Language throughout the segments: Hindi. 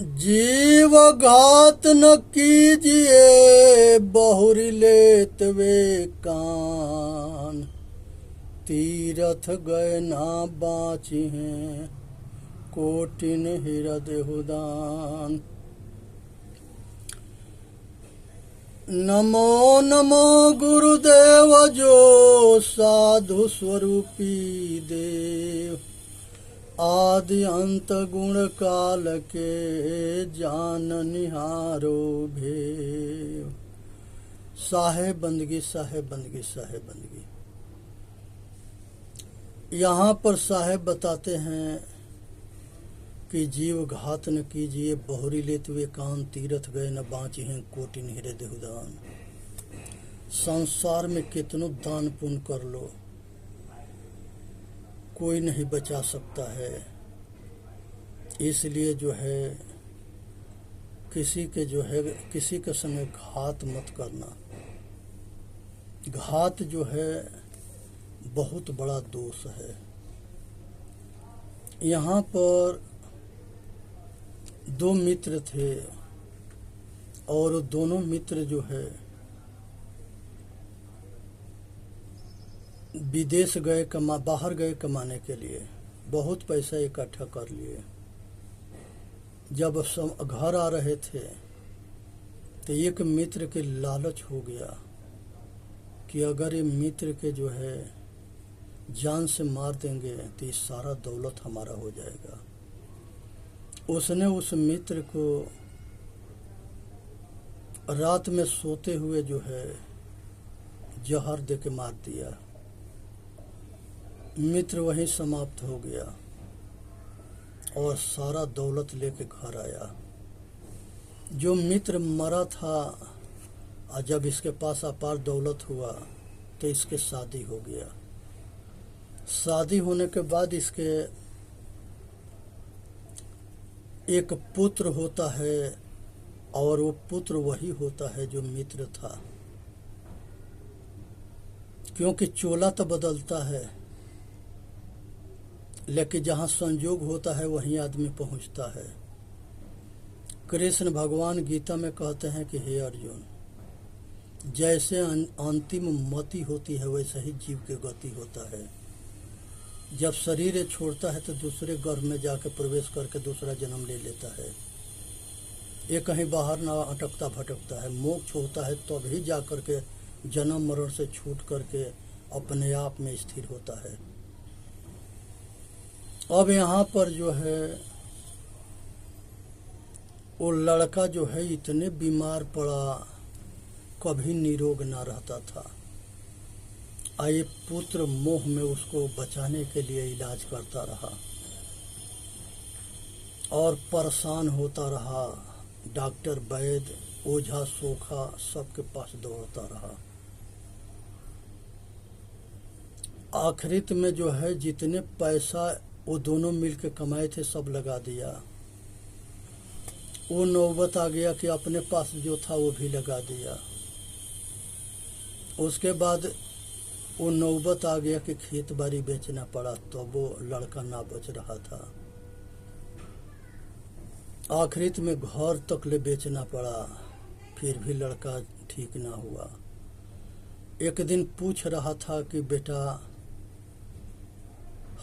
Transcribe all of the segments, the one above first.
जीव घात न कीजिए बहुरी लेत वे कान। तीरथ गए ना बाची हैं कोटिन हृदय हुदान। नमो नमो गुरुदेव जो साधु स्वरूपी देव। आदि अंत गुण काल के जान निहारो भेव। साहेब बंदगी साहेब बंदगी साहेब बंदगी। यहाँ पर साहेब बताते हैं कि जीव घात न कीजिए बहुरी लेत वे कान। तीरथ गए न बाँची हैं कोटिन हृदय हुदान। संसार में कितनो दान पुण्य कर लो कोई नहीं बचा सकता है। इसलिए जो है किसी के संग घात मत करना। घात जो है बहुत बड़ा दोष है। यहाँ पर दो मित्र थे और दोनों मित्र जो है विदेश गए बाहर गए कमाने के लिए। बहुत पैसा इकट्ठा कर लिए। जब घर आ रहे थे तो एक मित्र के लालच हो गया कि अगर ये मित्र के जो है जान से मार देंगे तो ये सारा दौलत हमारा हो जाएगा। उसने उस मित्र को रात में सोते हुए जो है जहर दे के मार दिया। मित्र वहीं समाप्त हो गया और सारा दौलत लेके घर आया। जो मित्र मरा था और जब इसके पास अपार दौलत हुआ तो इसके शादी हो गया। शादी होने के बाद इसके एक पुत्र होता है और वो पुत्र वही होता है जो मित्र था। क्योंकि चोला तो बदलता है लेकिन जहाँ संयोग होता है वहीं आदमी पहुँचता है। कृष्ण भगवान गीता में कहते हैं कि हे अर्जुन, जैसे अंतिम मति होती है वैसे ही जीव की गति होता है। जब शरीर छोड़ता है तो दूसरे गर्भ में जाकर प्रवेश करके दूसरा जन्म ले लेता है। ये कहीं बाहर ना अटकता भटकता है। मोक्ष होता है तभी तो जा करके जन्म मरण से छूट करके अपने आप में स्थिर होता है। अब यहाँ पर जो है वो लड़का जो है इतने बीमार पड़ा, कभी निरोग ना रहता था। आए पुत्र मोह में उसको बचाने के लिए इलाज करता रहा और परेशान होता रहा। डॉक्टर वैद्य ओझा सोखा सबके पास दौड़ता रहा। आखिरत में जो है जितने पैसा वो दोनों मिलकर कमाए थे सब लगा दिया। वो नौबत आ गया कि अपने पास जो था वो भी लगा दिया। उसके बाद वो नौबत आ गया कि खेत बाड़ी बेचना पड़ा तो वो लड़का ना बच रहा था। आखिरत में घर तक ले बेचना पड़ा, फिर भी लड़का ठीक ना हुआ। एक दिन पूछ रहा था कि बेटा,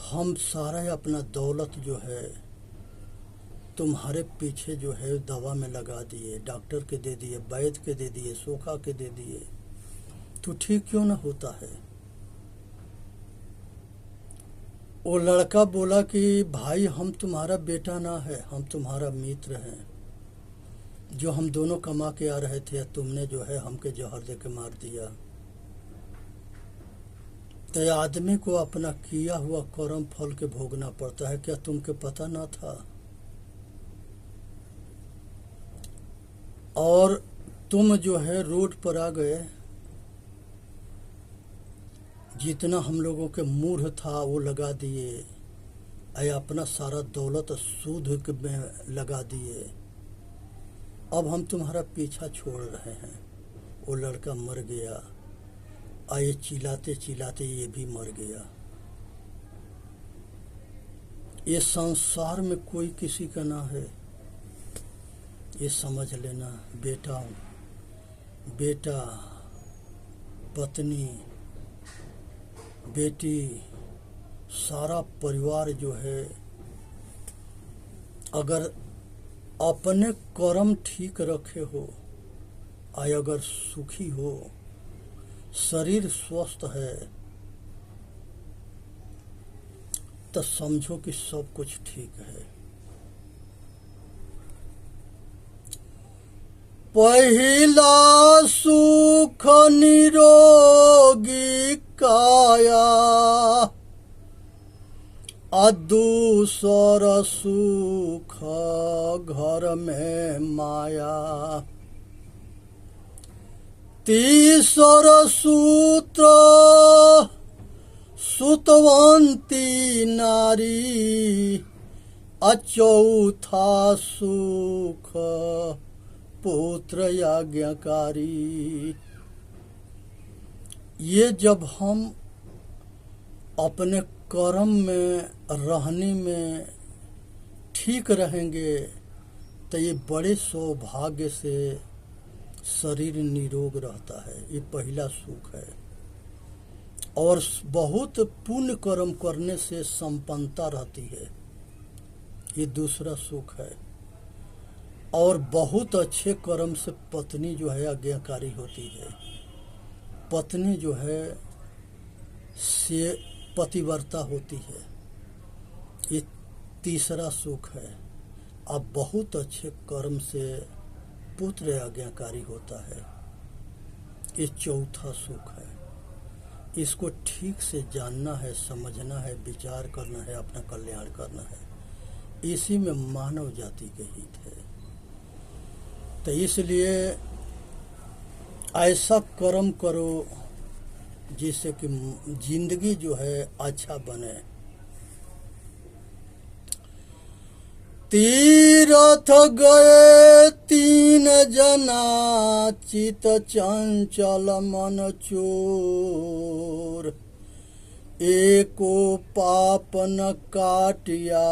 हम सारा अपना दौलत जो है तुम्हारे पीछे जो है दवा में लगा दिए, डॉक्टर के दे दिए, वैद्य के दे दिए, सोखा के दे दिए, तो ठीक क्यों ना होता है? वो लड़का बोला कि भाई, हम तुम्हारा बेटा ना है, हम तुम्हारा मित्र हैं। जो हम दोनों कमा के आ रहे थे तुमने जो है हमके जहर दे के मार दिया। तो आदमी को अपना किया हुआ कर्म फल के भोगना पड़ता है। क्या तुमके पता ना था? और तुम जो है रोड पर आ गए। जितना हम लोगों के मूढ़ था वो लगा दिए, अपना सारा दौलत सूद में लगा दिए। अब हम तुम्हारा पीछा छोड़ रहे हैं। वो लड़का मर गया। आए चिल्लाते चिल्लाते ये भी मर गया। ये संसार में कोई किसी का ना है। ये समझ लेना बेटा, बेटा, पत्नी, बेटी, सारा परिवार जो है अगर अपने कर्म ठीक रखे हो, आय अगर सुखी हो, शरीर स्वस्थ है, तो समझो कि सब कुछ ठीक है। पहिला सुख निरोगी काया, आ दूसर सुख घर में माया, तीसर सूत्र सुतवंती नारी, आ चौथा सुख पुत्र याज्ञकारी। ये जब हम अपने कर्म में रहने में ठीक रहेंगे तो ये बड़े सौभाग्य से शरीर निरोग रहता है। ये पहला सुख है। और बहुत पुण्य कर्म करने से संपन्नता रहती है, ये दूसरा सुख है। और बहुत अच्छे कर्म से पत्नी जो है आज्ञाकारी होती है। पत्नी जो है से पतिव्रता होती है, ये तीसरा सुख है। अब बहुत अच्छे कर्म से पुत्र आज्ञाकारी होता है, ये चौथा सुख है। इसको ठीक से जानना है, समझना है, विचार करना है, अपना कल्याण करना है। इसी में मानव जाति के हित है। तो इसलिए ऐसा कर्म करो जिससे कि जिंदगी जो है अच्छा बने। तीरथ गए 3 जना, चित चंचल मन चोर, एको पाप न काटिया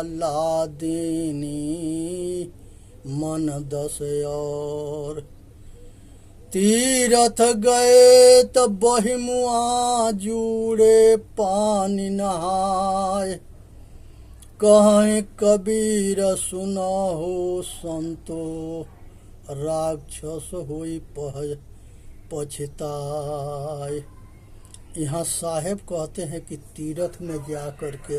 लादिनी, मन 10 और। तीरथ गए तो बहिमुआ जूड़े पानी नहाय, कहें कबीर सुना हो संतो, राक्षस होई पछताय। यहाँ साहेब कहते हैं कि तीर्थ में जा करके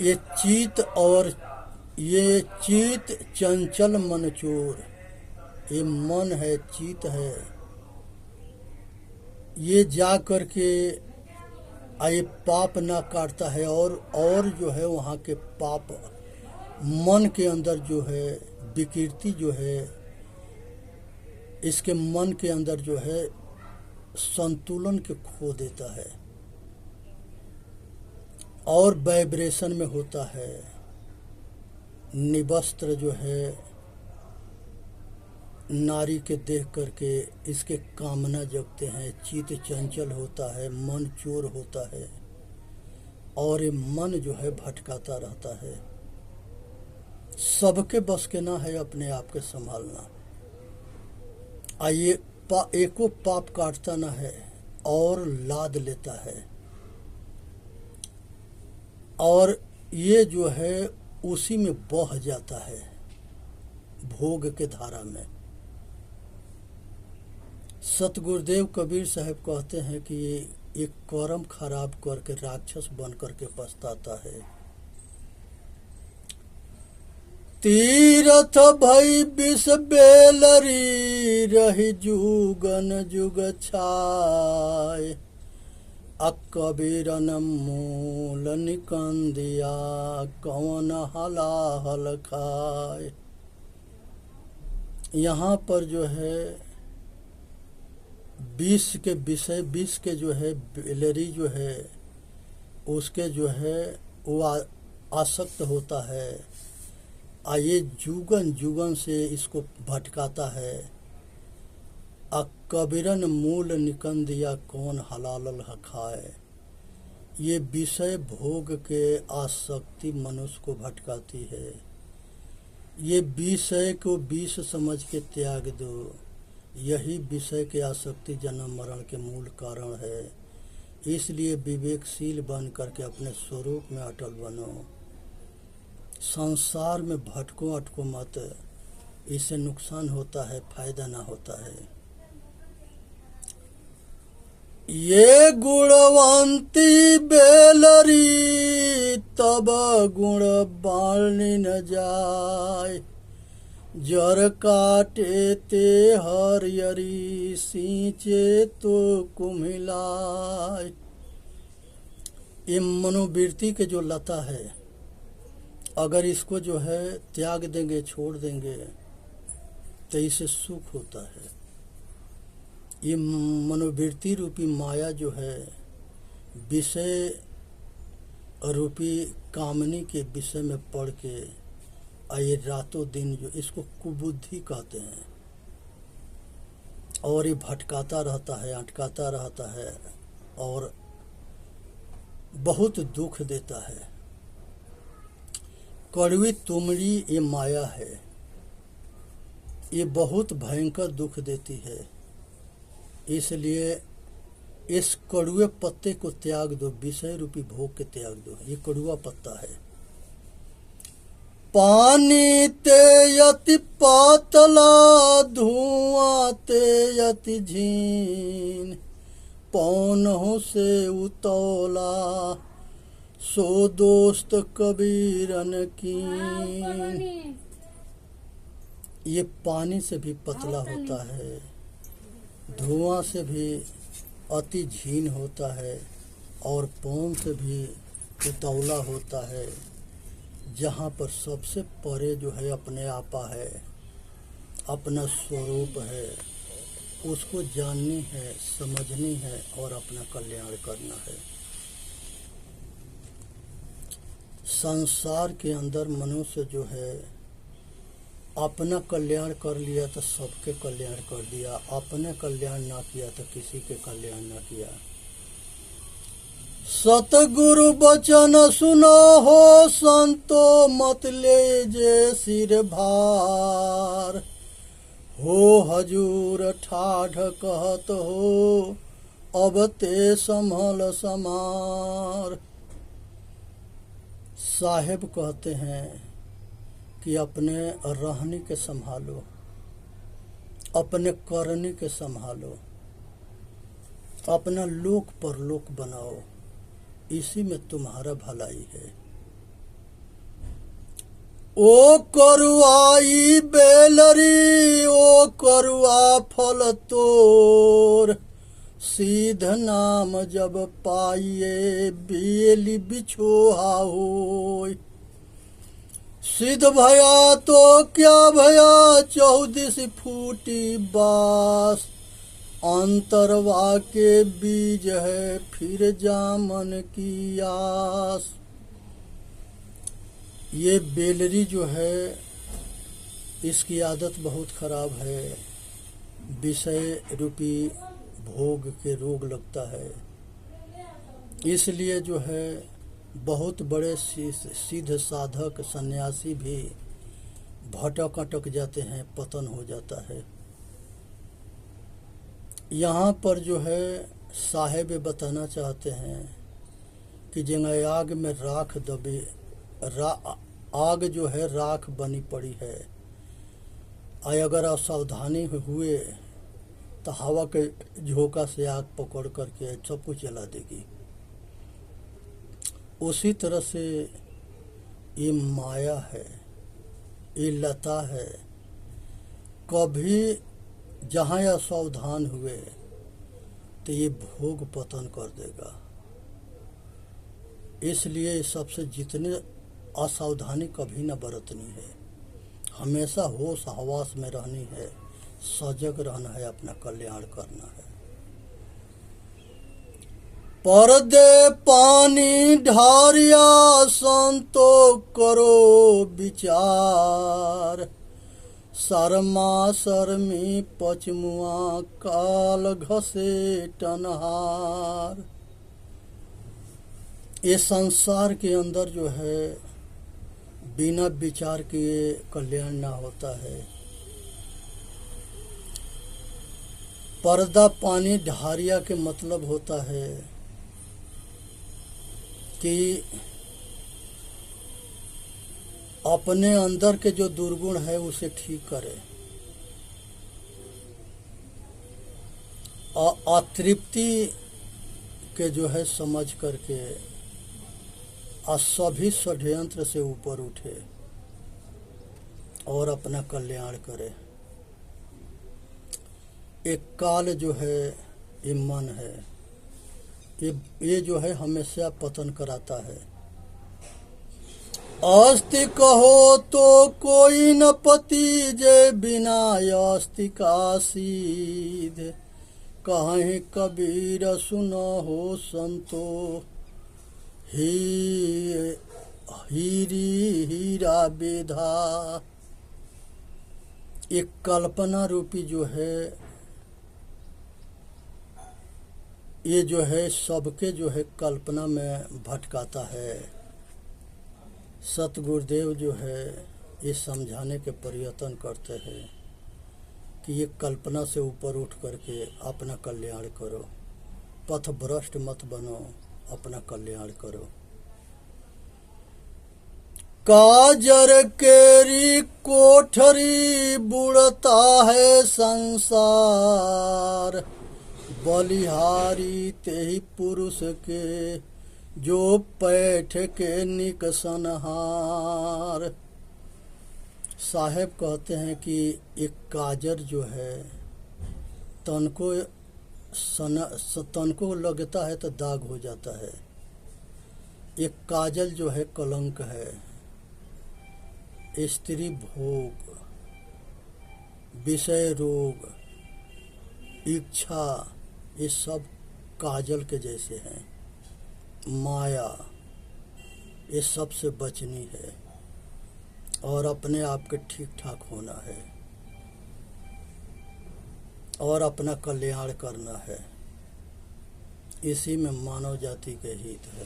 ये चित चंचल मन चोर, ये मन है, चित है, ये जा करके ये पाप ना काटता है। और जो है वहाँ के पाप मन के अंदर जो है विकृति जो है, इसके मन के अंदर जो है संतुलन के खो देता है और वाइब्रेशन में होता है। निवस्त्र जो है नारी के देख करके इसके कामना जगते हैं, चित्त चंचल होता है, मन चोर होता है और ये मन जो है भटकाता रहता है। सबके बस के ना है अपने आप के संभालना। आइए एको पाप काटता ना है और लाद लेता है, और ये जो है उसी में बह जाता है भोग के धारा में। सतगुरुदेव कबीर साहब कहते हैं कि ये एक कर्म खराब करके राक्षस बन करके पछताता है। तीरथ भई विष बेलरी, रही जुगन जुग छाय, कबीरन मूल निकंदिया, कौन हलाहल खाए। यहाँ पर जो है विष के विषय, विष के जो है बेलरी जो है उसके जो है वो आसक्त होता है, ये जुगन जुगन से इसको भटकाता है। कबीरन मूल निकंदिया, कौन हलाल खाए। ये विषय भोग के आसक्ति मनुष्य को भटकाती है। ये विषय को विष समझ के त्याग दो। यही विषय के आसक्ति जन्म मरण के मूल कारण है। इसलिए विवेकशील बन करके अपने स्वरूप में अटल बनो। संसार में भटको अटको मत, इससे नुकसान होता है, फायदा ना होता है। ये गुणवंती बेलरी तब गुण बालनी न जाय, जर काटे ते हरियरी सींचे तो कुम्हिलाय। ये मनोवृत्ति के जो लता है, अगर इसको जो है त्याग देंगे, छोड़ देंगे, तो इससे सुख होता है। ये मनोवृत्ति रूपी माया जो है, विषय रूपी कामनी के विषय में पड़ के ये रातों दिन जो इसको कुबुद्धि कहते हैं, और ये भटकाता रहता है, अटकाता रहता है और बहुत दुख देता है। कड़वी तुमड़ी ये माया है, ये बहुत भयंकर दुख देती है। इसलिए इस कड़ुए पत्ते को त्याग दो, विषय रूपी भोग के त्याग दो। ये कड़ुआ पत्ता है। पानी ते यति पातला, धुआं ते यति झीन, पौनों से उतौला, सो दोस्त कबीरन कीन। ये पानी से भी पतला होता है, धुआं से भी अति झीन होता है, और पौन से भी उतौला होता है। जहाँ पर सबसे परे जो है अपने आपा है, अपना स्वरूप है, उसको जाननी है, समझनी है और अपना कल्याण करना है। संसार के अंदर मनुष्य जो है अपना कल्याण कर लिया तो सबके कल्याण कर दिया, अपने कल्याण ना किया तो किसी के कल्याण ना किया। सतगुरु बचन सुनो हो संतो, मत ले जे सिर भार, हो हजूर ठाढ़ कहत हो, अब ते संभल समार। साहेब कहते हैं कि अपने रहने के संभालो, अपने करने के संभालो, अपना लोक परलोक बनाओ, इसी में तुम्हारा भलाई है। ओ करुआई बेलरी, ओ करुआ फल तोर, सीध नाम जब पाइए, बेली बिछोहा होय। सिद्ध भया तो क्या भया, 14 फूटी बास, अंतरवा के बीज है, फिर जामन की आस। ये बेलरी जो है, इसकी आदत बहुत खराब है, विषय रूपी भोग के रोग लगता है। इसलिए जो है बहुत बड़े सिद्ध साधक सन्यासी भी भटक अटक जाते हैं, पतन हो जाता है। यहाँ पर जो है साहेब बताना चाहते हैं कि जंग आग में राख दबी, आग जो है राख बनी पड़ी है, अगर असावधानी हुए तो हवा के झोंका से आग पकड़ करके सब कुछ जला देगी। उसी तरह से ये माया है, ये लता है, कभी जहाँ असावधान हुए तो ये भोग पतन कर देगा। इसलिए सबसे जितने असावधानी कभी न बरतनी है, हमेशा होश हवास में रहनी है, सजग रहना है, अपना कल्याण करना है। परदे पानी ढारिया, संतो करो विचार, शर्मा शर्मी पचमुआ, काल घसे टनहार। ये संसार के अंदर जो है बिना विचार किए कल्याण ना होता है। पर्दा पानी ढारिया के मतलब होता है कि अपने अंदर के जो दुर्गुण है उसे ठीक करे, अतृप्ति के जो है समझ करके सभी षड्यंत्र से ऊपर उठे और अपना कल्याण करे। एक काल जो है ये मन है, ये जो है हमेशा पतन कराता है। अस्ति कहो तो कोई न पति जे बिना अस्ति का सीध, कहीं कबीर सुनो हो संतो हीरी हीरा बेधा। एक कल्पना रूपी जो है ये जो है सबके जो है कल्पना में भटकाता है। सतगुरुदेव जो है ये समझाने के प्रयत्न करते हैं कि ये कल्पना से ऊपर उठ करके अपना कल्याण करो, पथ भ्रष्ट मत बनो, अपना कल्याण करो। काजर केरी कोठरी बुड़ता है संसार, बलिहारी तेहि पुरुष के जो पैठ के निकसनहार। साहेब कहते हैं कि एक काजर जो है तन को लगता है तो दाग हो जाता है। एक काजल जो है कलंक है। स्त्री भोग, विषय रोग, इच्छा, ये सब काजल के जैसे हैं। माया, ये सबसे बचनी है और अपने आप के ठीक ठाक होना है और अपना कल्याण करना है। इसी में मानव जाति के हित है।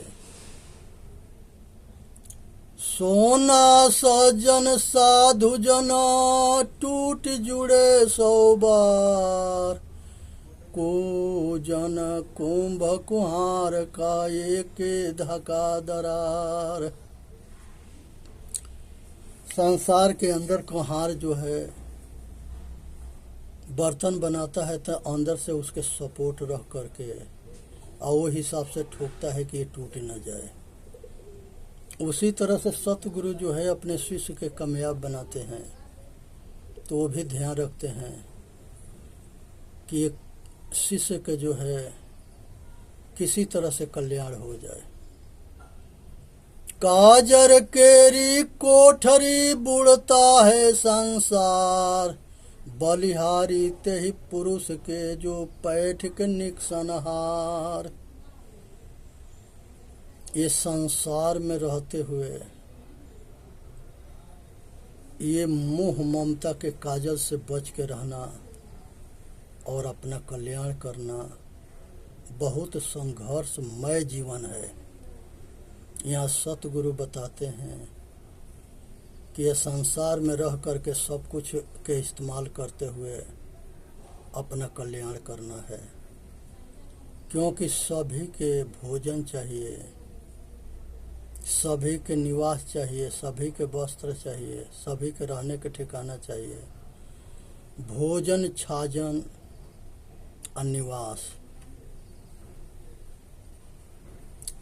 सोना सजन साधु जना टूट जुड़े 100 बार, को जन कुंभ कुहार का एक धका दरार। संसार के अंदर कुहार जो है बर्तन बनाता है तो अंदर से उसके सपोर्ट रख करके और वो हिसाब से ठोकता है कि ये टूट न जाए। उसी तरह से सतगुरु जो है अपने शिष्य के कामयाब बनाते हैं तो वो भी ध्यान रखते हैं कि एक शिष्य के जो है किसी तरह से कल्याण हो जाए। काजर केरी कोठरी बुड़ता है संसार, बलिहारी तेहि पुरुष के जो पैठ के निकसनहार। ये संसार में रहते हुए ये मोह ममता के काजल से बच के रहना और अपना कल्याण करना बहुत संघर्षमय जीवन है। यहाँ सतगुरु बताते हैं कि ये संसार में रह करके सब कुछ के इस्तेमाल करते हुए अपना कल्याण करना है, क्योंकि सभी के भोजन चाहिए, सभी के निवास चाहिए, सभी के वस्त्र चाहिए, सभी के रहने के ठिकाना चाहिए। भोजन छाजन निवास,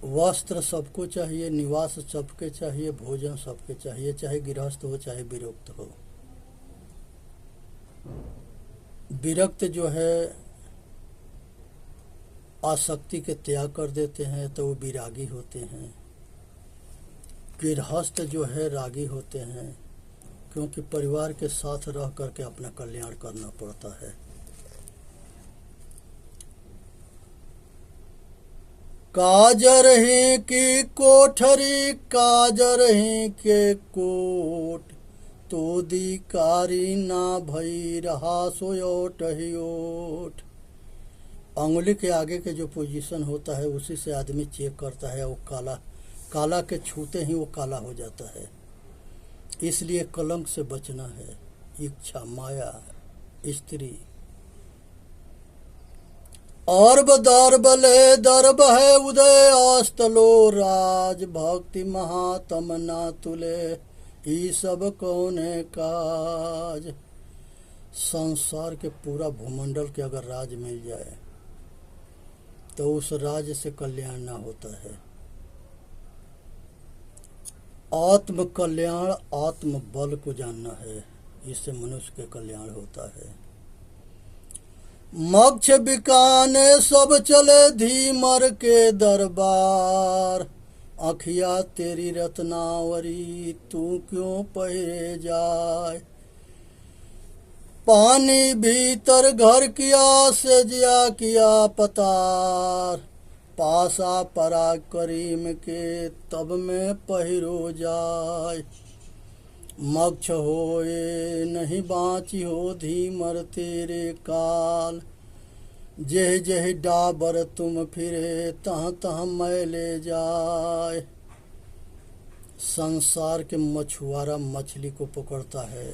वस्त्र सबको चाहिए, निवास सबके चाहिए, भोजन सबके चाहिए, चाहे गृहस्थ हो चाहे विरक्त हो। विरक्त जो है आसक्ति के त्याग कर देते हैं तो वो विरागी होते हैं। गृहस्थ जो है रागी होते हैं, क्योंकि परिवार के साथ रह करके अपना कल्याण करना पड़ता है। काजर ही की कोठरी काजर ही के कोट, तो दिकारी ना भई रहा सोयोट ही ओट। अंगुली के आगे के जो पोजीशन होता है उसी से आदमी चेक करता है, वो काला काला के छूते ही वो काला हो जाता है। इसलिए कलंक से बचना है। इच्छा, माया, स्त्री अर्ब दर्ब ले दर्ब है उदय आस्तलो राज, भक्ति महातम ना तुले ई सब कौने काज। संसार के पूरा भूमंडल के अगर राज मिल जाए तो उस राज से कल्याण ना होता है। आत्म कल्याण आत्म बल को जानना है, इससे मनुष्य के कल्याण होता है। मक्ष बिकाने सब चले धीमर के दरबार, अखिया तेरी रत्नावरी तू क्यों पहिरे जाए। पानी भीतर घर किया से जिया किया पतार, पासा परा करीम के तब में पहिरो जाए। मक्ष होए नहीं बाँची हो धीमर तेरे काल, जेह जेह डाबर तुम फिरे तह तह मैले जाए। संसार के मछुआरा मछली को पकड़ता है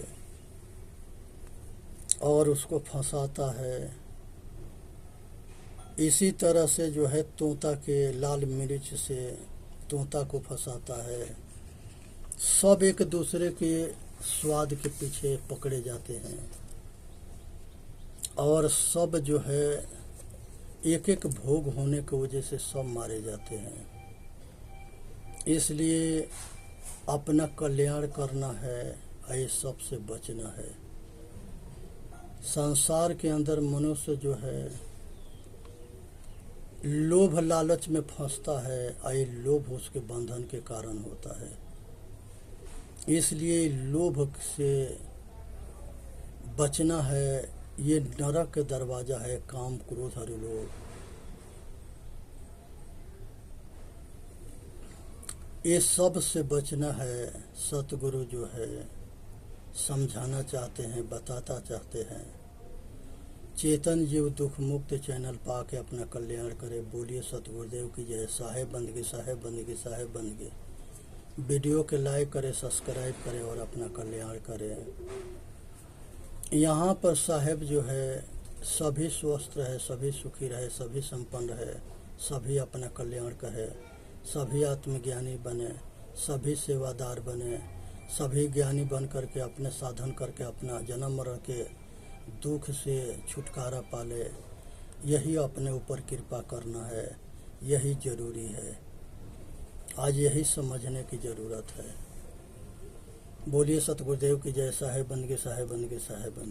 और उसको फंसाता है। इसी तरह से जो है तोता के लाल मिर्च से तोता को फंसाता है। सब एक दूसरे के स्वाद के पीछे पकड़े जाते हैं और सब जो है एक एक भोग होने की वजह से सब मारे जाते हैं। इसलिए अपना कल्याण करना है, ये सब से बचना है। संसार के अंदर मनुष्य जो है लोभ लालच में फंसता है, ये लोभ उसके बंधन के कारण होता है। इसलिए लोभ से बचना है। ये नरक का दरवाजा है, काम क्रोध हरि लोभ। ये सब से बचना है। सतगुरु जो है समझाना चाहते हैं, बताता चाहते हैं। चेतन जीव दुख मुक्त चैनल पाके अपना कल्याण करे। बोलिए सतगुरुदेव की जय। साहेब बंदगी, साहेब बंदगी, साहेब बंदगी। वीडियो के लाइक करें, सब्सक्राइब करें और अपना कल्याण करें। यहाँ पर साहेब जो है सभी स्वस्थ रहे, सभी सुखी रहे, सभी संपन्न है, सभी अपना कल्याण करे, सभी आत्मज्ञानी बने, सभी सेवादार बने, सभी ज्ञानी बन करके अपने साधन करके अपना जन्म मरण के दुख से छुटकारा पाले। यही अपने ऊपर कृपा करना है, यही जरूरी है। आज यही समझने की ज़रूरत है। बोलिए सतगुरुदेव की जय। साहेब बन गए, साहेब बन गए, साहेब बन गए।